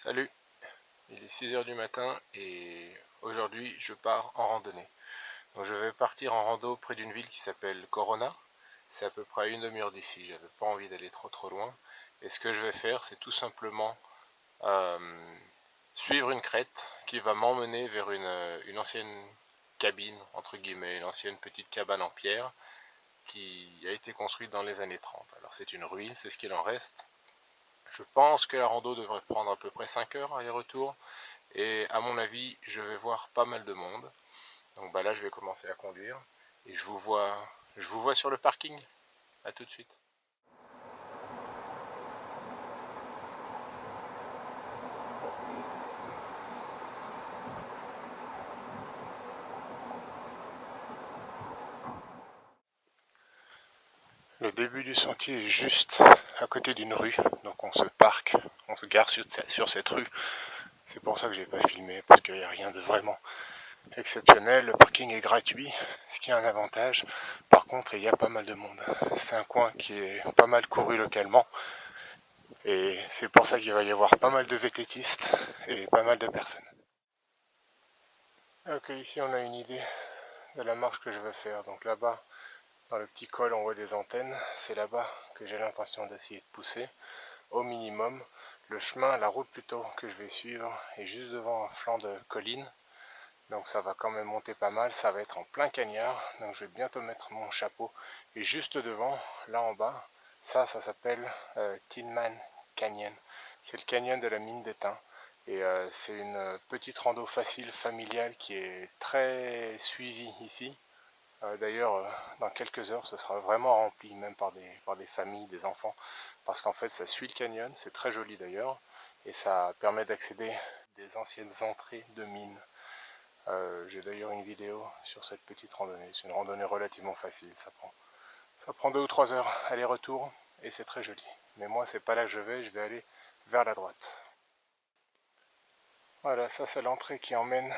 Salut, il est 6 heures du matin et aujourd'hui je pars en randonnée. Donc je vais partir en rando près d'une ville qui s'appelle Corona. C'est à peu près à une demi-heure d'ici, j'avais pas envie d'aller trop loin. Et ce que je vais faire, c'est tout simplement suivre une crête qui va m'emmener vers une ancienne cabine, entre guillemets, une ancienne petite cabane en pierre qui a été construite dans les années 30. Alors c'est une ruine, c'est ce qu'il en reste. Je pense que la rando devrait prendre à peu près 5 heures aller-retour. Et à mon avis, je vais voir pas mal de monde. Donc là, je vais commencer à conduire. Et je vous vois sur le parking. A tout de suite. Le début du sentier est juste à côté d'une rue. Donc on se parque, on se gare sur cette rue. C'est pour ça que j'ai pas filmé, parce qu'il n'y a rien de vraiment exceptionnel. Le parking est gratuit, ce qui est un avantage. Par contre, il y a pas mal de monde. C'est un coin qui est pas mal couru localement. Et c'est pour ça qu'il va y avoir pas mal de vététistes et pas mal de personnes. Ok, ici on a une idée de la marche que je veux faire. Donc là-bas, dans le petit col, on voit des antennes. C'est là-bas que j'ai l'intention d'essayer de pousser au minimum. Le chemin, la route plutôt que je vais suivre est juste devant un flanc de colline. Donc ça va quand même monter pas mal. Ça va être en plein cagnard. Donc je vais bientôt mettre mon chapeau. Et juste devant, là en bas, ça s'appelle Tillman Canyon. C'est le canyon de la mine d'étain. Et c'est une petite rando facile, familiale, qui est très suivie ici. D'ailleurs, dans quelques heures, ce sera vraiment rempli, même par des familles, des enfants, parce qu'en fait, ça suit le canyon, c'est très joli d'ailleurs, et ça permet d'accéder des anciennes entrées de mines. J'ai d'ailleurs une vidéo sur cette petite randonnée. C'est une randonnée relativement facile, ça prend 2 ou 3 heures aller-retour, et c'est très joli. Mais moi, c'est pas là que je vais aller vers la droite. Voilà, ça c'est l'entrée qui emmène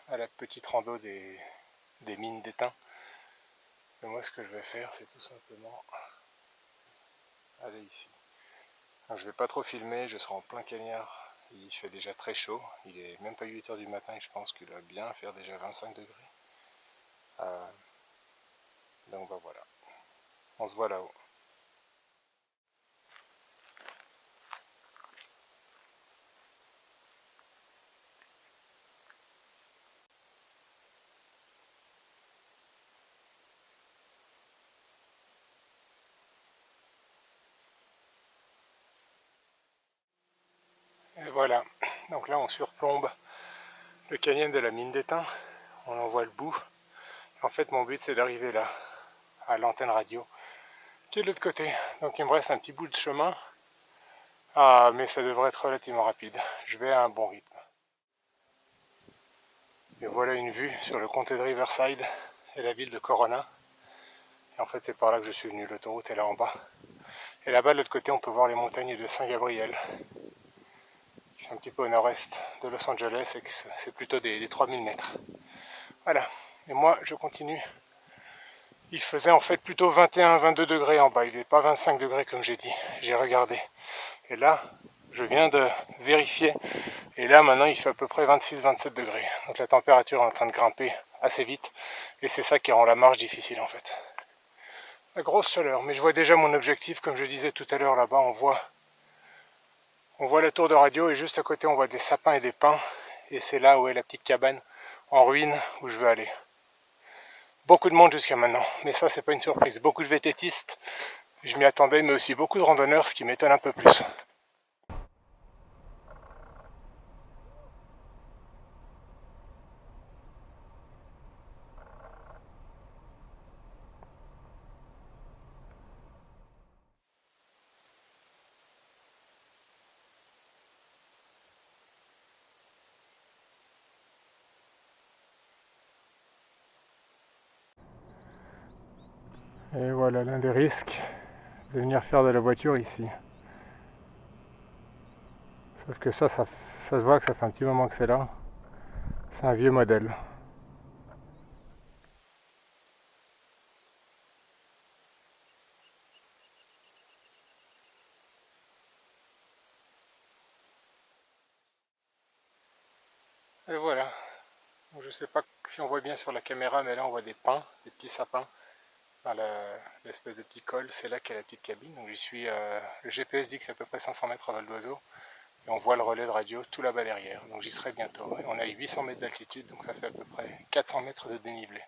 à la petite rando des mines d'étain. Et moi, ce que je vais faire, c'est tout simplement aller ici. Donc, je ne vais pas trop filmer, je serai en plein cagnard. Il fait déjà très chaud, il est même pas 8 heures du matin et je pense qu'il doit bien faire déjà 25 degrés. Donc voilà, on se voit là-haut. Et voilà, donc là on surplombe le canyon de la mine d'étain, on en voit le bout. En fait mon but c'est d'arriver là, à l'antenne radio, qui est de l'autre côté. Donc il me reste un petit bout de chemin, mais ça devrait être relativement rapide. Je vais à un bon rythme. Et voilà une vue sur le comté de Riverside et la ville de Corona. Et en fait c'est par là que je suis venu, l'autoroute est là en bas. Et là-bas de l'autre côté on peut voir les montagnes de Saint-Gabriel. C'est un petit peu au nord-est de Los Angeles et c'est plutôt des 3000 mètres. Voilà, et moi je continue. Il faisait en fait plutôt 21-22 degrés en bas, il n'est pas 25 degrés comme j'ai dit, j'ai regardé. Et là, je viens de vérifier, et là maintenant il fait à peu près 26-27 degrés. Donc la température est en train de grimper assez vite, et c'est ça qui rend la marche difficile en fait. La grosse chaleur, mais je vois déjà mon objectif, comme je disais tout à l'heure là-bas, on voit la tour de radio et juste à côté on voit des sapins et des pins, et c'est là où est la petite cabane en ruine où je veux aller. Beaucoup de monde jusqu'à maintenant, mais ça c'est pas une surprise. Beaucoup de vététistes, je m'y attendais, mais aussi beaucoup de randonneurs, ce qui m'étonne un peu plus. Et voilà l'un des risques de venir faire de la voiture ici. Sauf que ça se voit que ça fait un petit moment que c'est là. C'est un vieux modèle. Et voilà. Donc, je ne sais pas si on voit bien sur la caméra, mais là on voit des pins, des petits sapins dans l'espèce de petit col. C'est là qu'est la petite cabine. Donc j'y suis. Le GPS dit que c'est à peu près 500 mètres à vol d'oiseau. Et on voit le relais de radio tout là-bas derrière. Donc j'y serai bientôt. Et on a 800 mètres d'altitude, donc ça fait à peu près 400 mètres de dénivelé.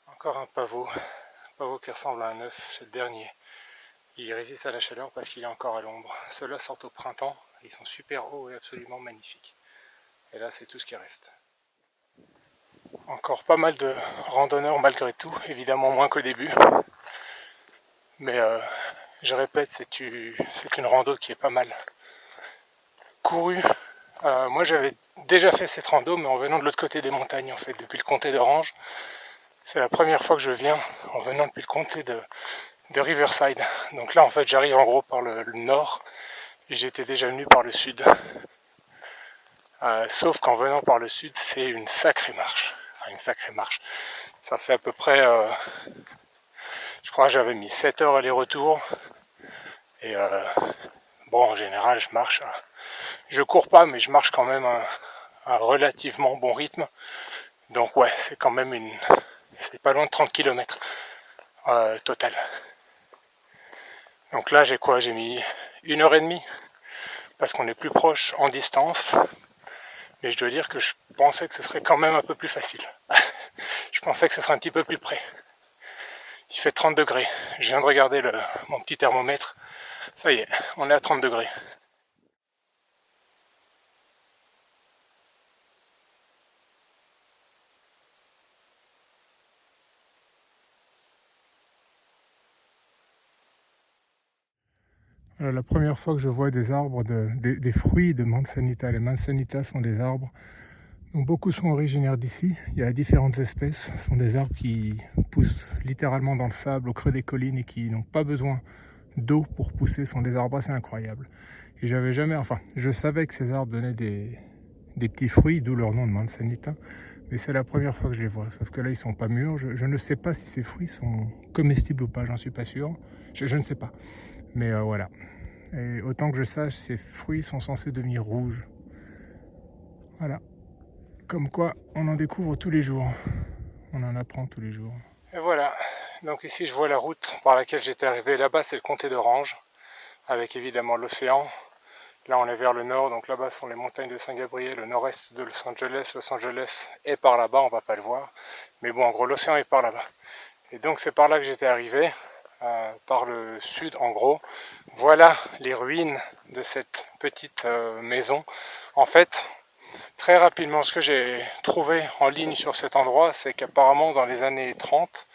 Encore un pavot. Un pavot qui ressemble à un œuf, c'est le dernier. Il résiste à la chaleur parce qu'il est encore à l'ombre. Ceux-là sortent au printemps. Ils sont super hauts et absolument magnifiques. Et là, c'est tout ce qui reste. Encore pas mal de randonneurs malgré tout, évidemment moins qu'au début. Mais je répète, c'est une rando qui est pas mal courue. Moi j'avais déjà fait cette rando, mais en venant de l'autre côté des montagnes en fait, depuis le comté d'Orange. C'est la première fois que je viens en venant depuis le comté de Riverside. Donc là en fait j'arrive en gros par le nord et j'étais déjà venu par le sud. Sauf qu'en venant par le sud, c'est une sacrée marche. Enfin une sacrée marche. Ça fait à peu près, je crois que j'avais mis 7 heures aller-retour. Et bon, en général, je marche. Je cours pas, mais je marche quand même un relativement bon rythme. Donc ouais, c'est quand même c'est pas loin de 30 km total. Donc là, j'ai quoi? J'ai mis 1 heure et demie parce qu'on est plus proche en distance. Mais je dois dire que je pensais que ce serait quand même un peu plus facile. Je pensais que ce serait un petit peu plus près. Il fait 30 degrés. Je viens de regarder mon petit thermomètre. Ça y est, on est à 30 degrés. La première fois que je vois des arbres, des fruits de manzanita. Les manzanitas sont des arbres dont beaucoup sont originaires d'ici. Il y a différentes espèces. Ce sont des arbres qui poussent littéralement dans le sable, au creux des collines et qui n'ont pas besoin d'eau pour pousser. Ce sont des arbres assez incroyables. Et j'avais jamais, enfin, je savais que ces arbres donnaient des petits fruits, d'où leur nom de manzanita. Mais c'est la première fois que je les vois. Sauf que là, ils sont pas mûrs. Je ne sais pas si ces fruits sont comestibles ou pas. J'en suis pas sûr. Je ne sais pas. Mais voilà. Et autant que je sache, ces fruits sont censés devenir rouges. Voilà. Comme quoi, on en découvre tous les jours. On en apprend tous les jours. Et voilà. Donc ici, je vois la route par laquelle j'étais arrivé. Là-bas, c'est le comté d'Orange, avec évidemment l'océan. Là, on est vers le nord, donc là-bas sont les montagnes de Saint-Gabriel, le nord-est de Los Angeles. Los Angeles est par là-bas, on va pas le voir. Mais bon, en gros, l'océan est par là-bas. Et donc, c'est par là que j'étais arrivé. Par le sud en gros. Voilà les ruines de cette petite maison. En fait, très rapidement, ce que j'ai trouvé en ligne sur cet endroit, c'est qu'apparemment dans les années 30,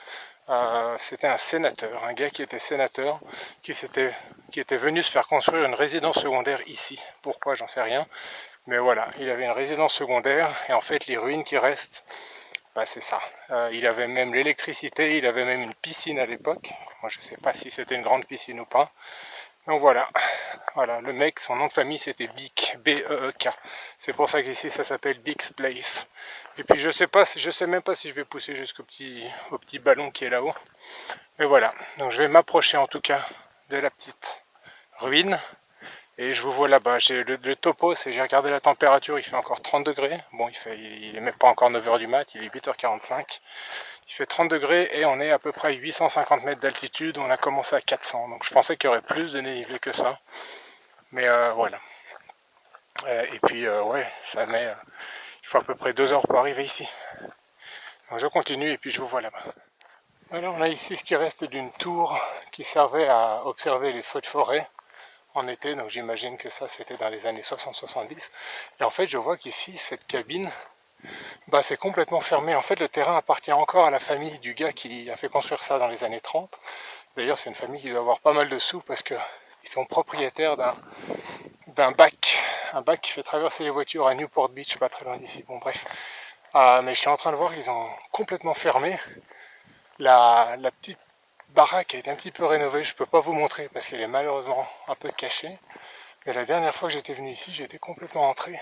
c'était un sénateur, un gars qui était sénateur, qui était venu se faire construire une résidence secondaire ici. Pourquoi, j'en sais rien. Mais voilà, il avait une résidence secondaire et en fait les ruines qui restent, bah, c'est ça. Il avait même l'électricité, il avait même une piscine à l'époque. Moi je sais pas si c'était une grande piscine ou pas. Donc voilà, le mec, son nom de famille c'était Beek, B-E-E-K. C'est pour ça qu'ici ça s'appelle Beek's Place. Et puis je sais même pas si je vais pousser jusqu'au petit ballon qui est là-haut. Mais voilà, donc je vais m'approcher en tout cas de la petite ruine. Et je vous vois là-bas, j'ai le topo, j'ai regardé la température, il fait encore 30 degrés. Bon, il est même pas encore 9 h du mat, il est 8 h 45. Il fait 30 degrés et on est à peu près à 850 mètres d'altitude, on a commencé à 400. Donc je pensais qu'il y aurait plus de dénivelé que ça. Mais voilà. Et puis ouais, il faut à peu près 2 heures pour arriver ici. Donc je continue et puis je vous vois là-bas. Voilà, on a ici ce qui reste d'une tour qui servait à observer les feux de forêt en été, donc j'imagine que ça c'était dans les années 60-70. Et en fait je vois qu'ici cette cabine, bah, c'est complètement fermé. En fait le terrain appartient encore à la famille du gars qui a fait construire ça dans les années 30. D'ailleurs c'est une famille qui doit avoir pas mal de sous parce qu'ils sont propriétaires d'un bac, un bac qui fait traverser les voitures à Newport Beach, pas très loin d'ici. Bon bref, mais je suis en train de voir qu'ils ont complètement fermé. La petite baraque a été un petit peu rénovée, je peux pas vous montrer parce qu'elle est malheureusement un peu cachée. Mais la dernière fois que j'étais venu ici, j'étais complètement entré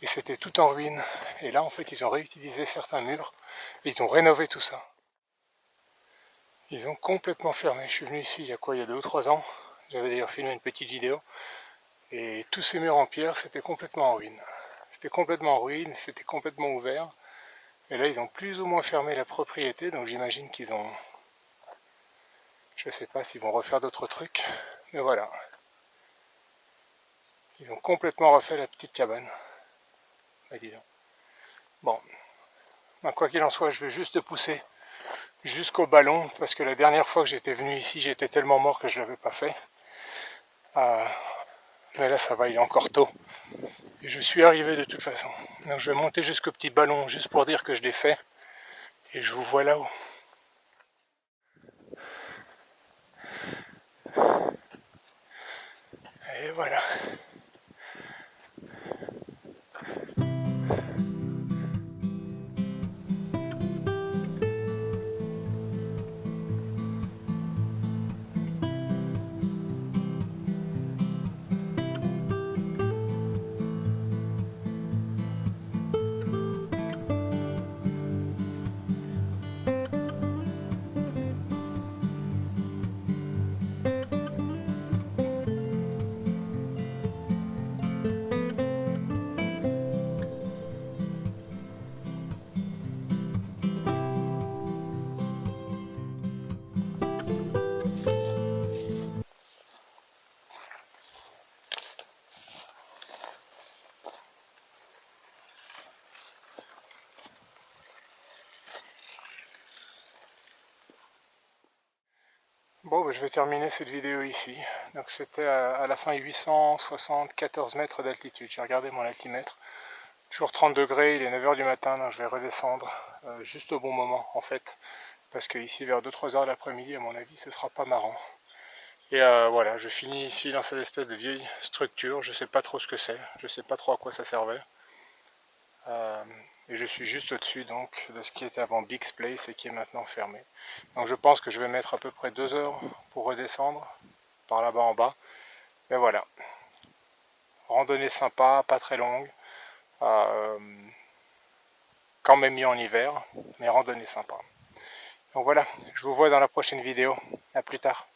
et c'était tout en ruine. Et là, en fait, ils ont réutilisé certains murs et ils ont rénové tout ça. Ils ont complètement fermé. Je suis venu ici il y a quoi, il y a 2 ou 3 ans. J'avais d'ailleurs filmé une petite vidéo. Et tous ces murs en pierre, c'était complètement en ruine. c'était complètement en ruine, c'était complètement ouvert. Et là, ils ont plus ou moins fermé la propriété, donc j'imagine qu'ils ont... Je sais pas s'ils vont refaire d'autres trucs, mais voilà. Ils ont complètement refait la petite cabane. Bah, dis donc. Bon, bah, quoi qu'il en soit, je vais juste pousser jusqu'au ballon, parce que la dernière fois que j'étais venu ici, j'étais tellement mort que je ne l'avais pas fait. Mais là, ça va, il est encore tôt. Et je suis arrivé de toute façon. Donc je vais monter jusqu'au petit ballon, juste pour dire que je l'ai fait. Et je vous vois là-haut. Et voilà. Bon, bah, je vais terminer cette vidéo ici. Donc c'était à la fin 874 mètres d'altitude. J'ai regardé mon altimètre. Toujours 30 degrés, il est 9 h du matin, donc je vais redescendre juste au bon moment en fait. Parce que ici vers 2-3 heures de l'après-midi, à mon avis, ce sera pas marrant. Et voilà, je finis ici dans cette espèce de vieille structure. Je sais pas trop ce que c'est, je sais pas trop à quoi ça servait. Et je suis juste au-dessus donc de ce qui était avant Big's Place et qui est maintenant fermé. Donc je pense que je vais mettre à peu près 2 heures pour redescendre par là-bas en bas. Mais voilà, randonnée sympa, pas très longue, quand même mis en hiver, mais randonnée sympa. Donc voilà, je vous vois dans la prochaine vidéo, à plus tard.